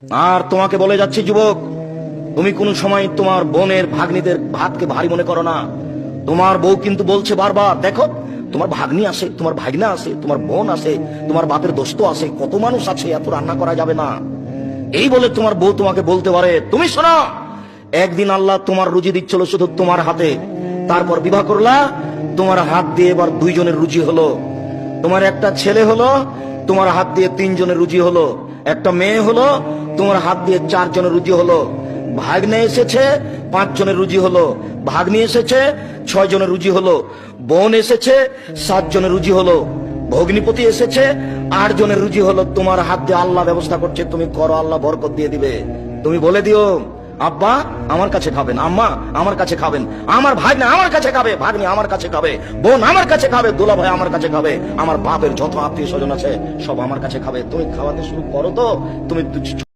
আর তোমাকে বলে যাচ্ছি যুবক, তুমি কোন সময় তোমার বোনের ভাগ্নিদের ভাতকে ভারী মনে করো না। তোমার বউ কিন্তু বলছে বারবার, দেখো তোমার ভাগ্নি আছে, তোমার ভাগনা আছে, তোমার বোন আছে, তোমার বাপের দোস্ত আছে, কত মানুষ আছে, এত রান্না করা যাবে না। এই বলে তোমার বউ তোমাকে বলতে পারে, তুমি শোনো, একদিন আল্লাহ তোমার রুজি দিচ্ছিল শুধু তোমার হাতে, তারপর বিবাহ করলা, তোমার হাত দিয়ে এবার দুইজনের রুজি হলো। তোমার একটা ছেলে হলো, তোমার হাত দিয়ে তিনজনের রুজি হলো। একটা মেয়ে হলো, তোমার হাত দিয়ে চারজনের রুজি হলো। ভাগ্নে এসেছে, 5 জনের রুজি হলো। ভাগ্নি এসেছে, 6 জনের রুজি হলো। বোন এসেছে, 7 জনের রুজি হলো। ভগ্নিপতি এসেছে, 8 জনের রুজি হলো। তোমার হাত দিয়ে আল্লাহ ব্যবস্থা করছে, তুমি করো, আল্লাহ বরকত দিয়ে দিবে। তুমি বলে দিও, আব্বা আমার কাছে খাবেন, আম্মা আমার কাছে খাবেন, আমার ভাগ্নে আমার কাছে খাবে, ভাগ্নি আমার কাছে খাবে, বোন আমার কাছে খাবে, দুলা ভাই আমার কাছে খাবে, আমার বাপের যত আত্মীয় স্বজন আছে সব আমার কাছে খাবে। তুমি খাওয়াতে শুরু করো তো, তুমি